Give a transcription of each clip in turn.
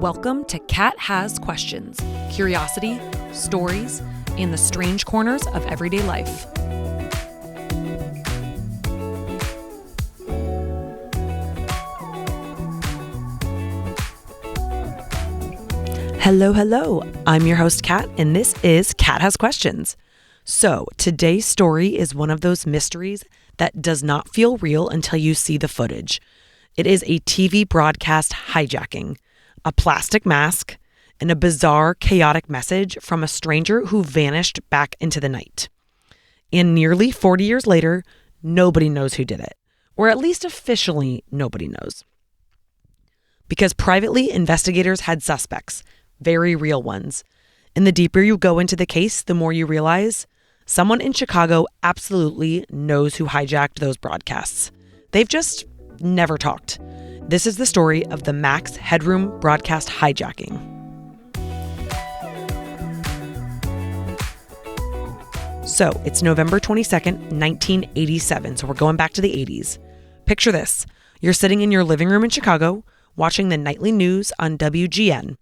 Welcome to Cat Has Questions, curiosity, stories, and the strange corners of everyday life. Hello. I'm your host, Kat, and this is Cat Has Questions. So today's story is one of those mysteries that does not feel real until you see the footage. It is a TV broadcast hijacking, a plastic mask, and a bizarre, chaotic message from a stranger who vanished back into the night. And nearly 40 years later, nobody knows who did it, or at least officially nobody knows. Because privately, investigators had suspects, very real ones. And the deeper you go into the case, the more you realize someone in Chicago absolutely knows who hijacked those broadcasts. They've just never talked. This is the story of the Max Headroom Broadcast hijacking. So it's November 22nd, 1987. So we're going back to the 80s. Picture this. You're sitting in your living room in Chicago, watching the nightly news on WGN.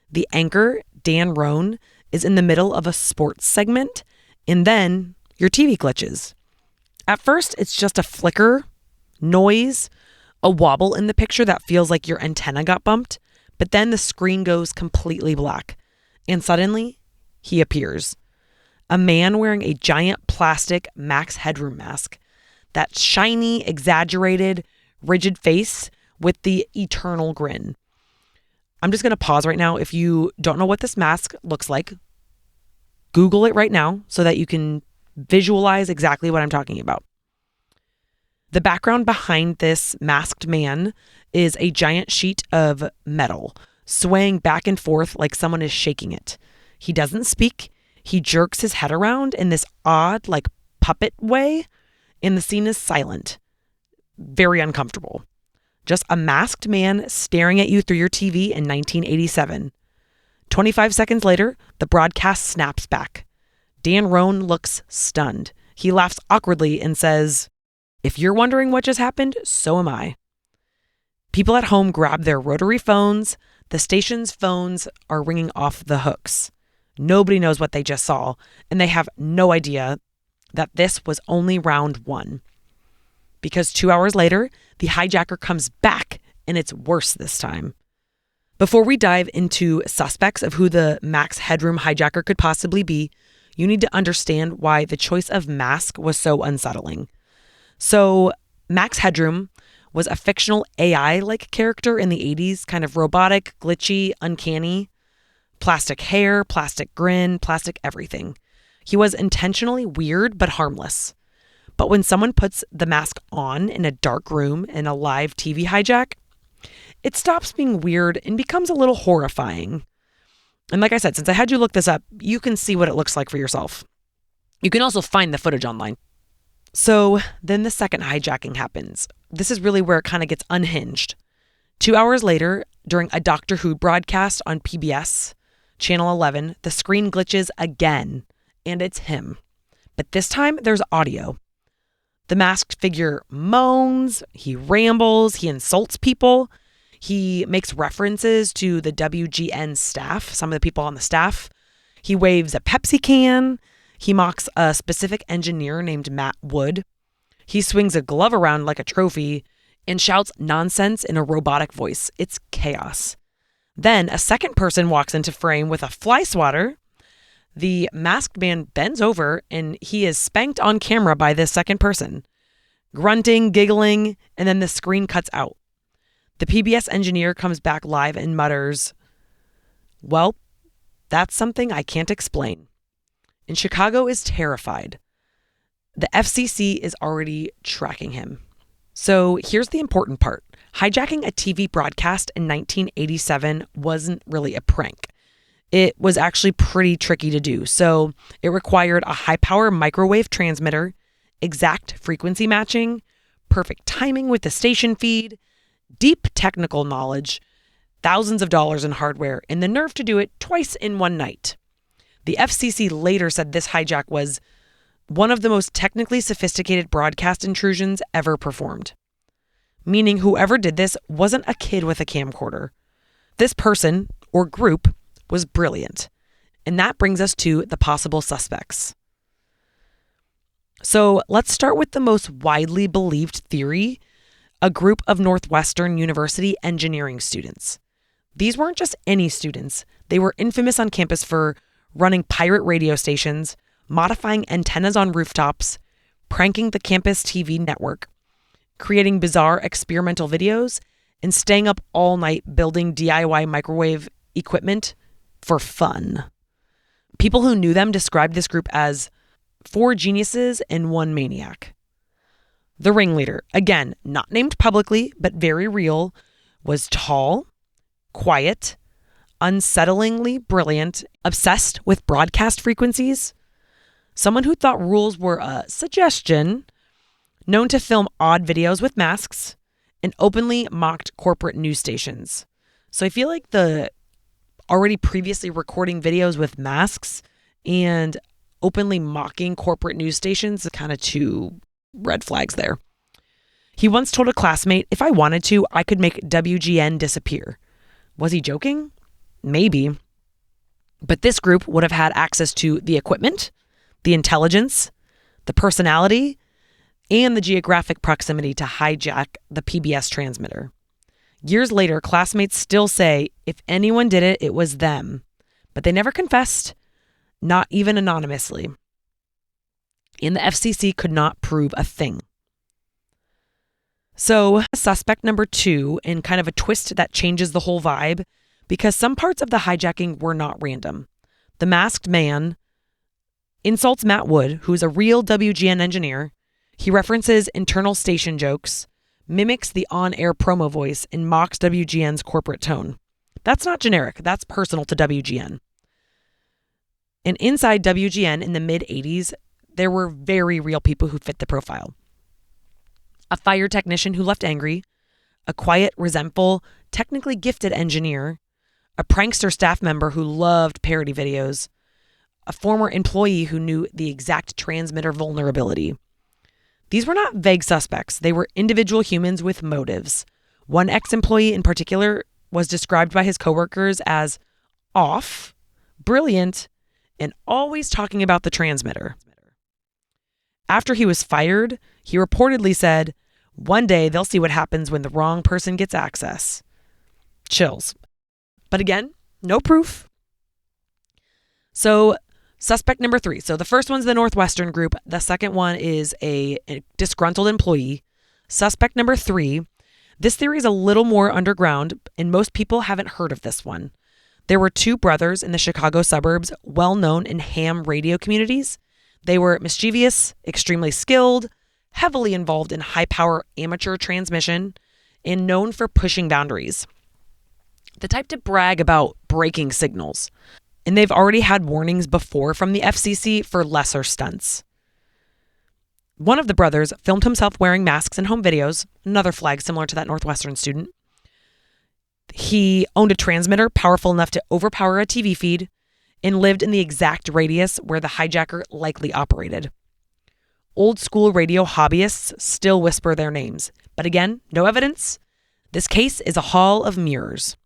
The anchor, Dan Roan, is in the middle of a sports segment, and then your TV glitches. At first, it's just a flicker, noise, a wobble in the picture that feels like your antenna got bumped, but then the screen goes completely black, and suddenly, he appears. A man wearing a giant plastic Max Headroom mask, that shiny, exaggerated, rigid face with the eternal grin. I'm just going to pause right now. If you don't know what this mask looks like, Google it right now so that you can visualize exactly what I'm talking about. The background behind this masked man is a giant sheet of metal swaying back and forth like someone is shaking it. He doesn't speak. He jerks his head around in this odd, like puppet way, and the scene is silent. Very uncomfortable. Just a masked man staring at you through your TV in 1987. 25 seconds later, the broadcast snaps back. Dan Roan looks stunned. He laughs awkwardly and says, "If you're wondering what just happened, so am I." People at home grab their rotary phones. The station's phones are ringing off the hooks. Nobody knows what they just saw, and they have no idea that this was only round one. Because 2 hours later, the hijacker comes back, and it's worse this time. Before we dive into suspects of who the Max Headroom hijacker could possibly be, you need to understand why the choice of mask was so unsettling. So, Max Headroom was a fictional AI-like character in the 80s, kind of robotic, glitchy, uncanny. Plastic hair, plastic grin, plastic everything. He was intentionally weird but harmless. But when someone puts the mask on in a dark room in a live TV hijack, it stops being weird and becomes a little horrifying. And like I said, since I had you look this up, you can see what it looks like for yourself. You can also find the footage online. So then the second hijacking happens. This is really where it kind of gets unhinged. 2 hours later, during a Doctor Who broadcast on PBS, Channel 11, the screen glitches again, and it's him. But this time, there's audio. The masked figure moans, he rambles, he insults people. He makes references to the WGN staff, some of the people on the staff. He waves a Pepsi can. He mocks a specific engineer named Matt Wood. He swings a glove around like a trophy and shouts nonsense in a robotic voice. It's chaos. Then a second person walks into frame with a fly swatter. The masked man bends over and he is spanked on camera by this second person. Grunting, giggling, and then the screen cuts out. The PBS engineer comes back live and mutters, "Well, that's something I can't explain." And Chicago is terrified. The FCC is already tracking him. So here's the important part. Hijacking a TV broadcast in 1987 wasn't really a prank. It was actually pretty tricky to do. So it required a high-power microwave transmitter, exact frequency matching, perfect timing with the station feed, deep technical knowledge, thousands of dollars in hardware, and the nerve to do it twice in one night. The FCC later said this hijack was one of the most technically sophisticated broadcast intrusions ever performed. Meaning whoever did this wasn't a kid with a camcorder. This person or group was brilliant. And that brings us to the possible suspects. So let's start with the most widely believed theory, a group of Northwestern University engineering students. These weren't just any students. They were infamous on campus for running pirate radio stations, modifying antennas on rooftops, pranking the campus TV network, creating bizarre experimental videos, and staying up all night building DIY microwave equipment for fun. People who knew them described this group as 4 geniuses and 1 maniac. The ringleader, again, not named publicly, but very real, was tall, quiet, unsettlingly brilliant, obsessed with broadcast frequencies, someone who thought rules were a suggestion, known to film odd videos with masks, and openly mocked corporate news stations. So I feel like the already previously recording videos with masks and openly mocking corporate news stations, kind of 2 red flags there. He once told a classmate, if I wanted to, I could make WGN disappear. Was he joking? Maybe. But this group would have had access to the equipment, the intelligence, the personality, and the geographic proximity to hijack the PBS transmitter. Years later, classmates still say if anyone did it, it was them. But they never confessed, not even anonymously. And the FCC could not prove a thing. So, suspect number 2, and kind of a twist that changes the whole vibe, because some parts of the hijacking were not random. The masked man insults Matt Wood, who's a real WGN engineer. He references internal station jokes, mimics the on-air promo voice, and mocks WGN's corporate tone. That's not generic. That's personal to WGN. And inside WGN in the mid-'80s, there were very real people who fit the profile. A fire technician who left angry, a quiet, resentful, technically gifted engineer, a prankster staff member who loved parody videos, a former employee who knew the exact transmitter vulnerability. These were not vague suspects. They were individual humans with motives. One ex-employee in particular was described by his coworkers as off, brilliant, and always talking about the transmitter. After he was fired, he reportedly said, "One day they'll see what happens when the wrong person gets access." Chills. But again, no proof. So, suspect number 3. So the first one's the Northwestern group. The second one is a disgruntled employee. Suspect number 3. This theory is a little more underground, and most people haven't heard of this one. There were 2 brothers in the Chicago suburbs, well known in ham radio communities. They were mischievous, extremely skilled, heavily involved in high-power amateur transmission, and known for pushing boundaries. The type to brag about breaking signals. And they've already had warnings before from the FCC for lesser stunts. One of the brothers filmed himself wearing masks in home videos, another flag similar to that Northwestern student. He owned a transmitter powerful enough to overpower a TV feed and lived in the exact radius where the hijacker likely operated. Old school radio hobbyists still whisper their names, but again, no evidence. This case is a hall of mirrors.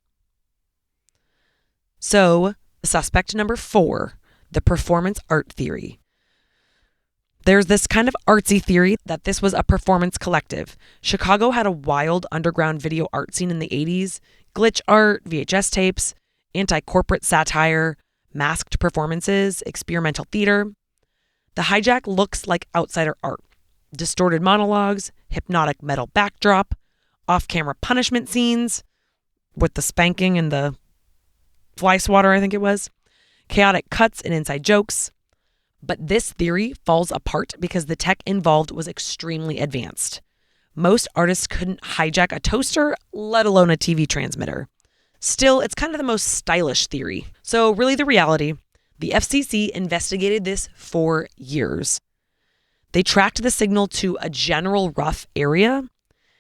So, suspect number 4, the performance art theory. There's this kind of artsy theory that this was a performance collective. Chicago had a wild underground video art scene in the 80s, glitch art, VHS tapes, anti-corporate satire, masked performances, experimental theater. The hijack looks like outsider art. Distorted monologues, hypnotic metal backdrop, off-camera punishment scenes with the spanking and the fly swatter, I think it was, chaotic cuts and inside jokes. But this theory falls apart because the tech involved was extremely advanced. Most artists couldn't hijack a toaster, let alone a TV transmitter. Still, it's kind of the most stylish theory. So really the reality, the FCC investigated this for years. They tracked the signal to a general rough area.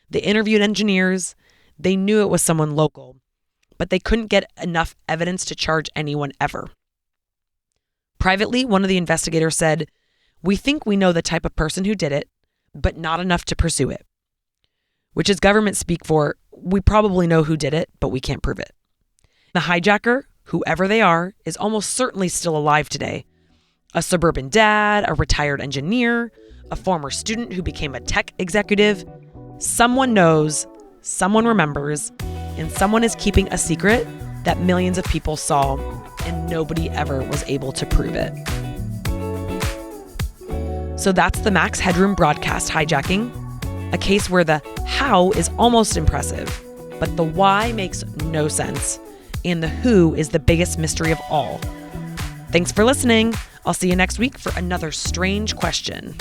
They interviewed engineers. They knew it was someone local, but they couldn't get enough evidence to charge anyone ever. Privately, one of the investigators said, "We think we know the type of person who did it, but not enough to pursue it." Which is government speak for, we probably know who did it, but we can't prove it. The hijacker, whoever they are, is almost certainly still alive today. A suburban dad, a retired engineer, a former student who became a tech executive. Someone knows, someone remembers, and someone is keeping a secret that millions of people saw, and nobody ever was able to prove it. So that's the Max Headroom Broadcast hijacking, a case where the how is almost impressive, but the why makes no sense, and the who is the biggest mystery of all. Thanks for listening. I'll see you next week for another strange question.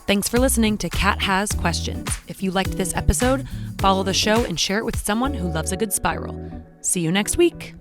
Thanks for listening to Cat Has Questions. If you liked this episode, follow the show and share it with someone who loves a good spiral. See you next week.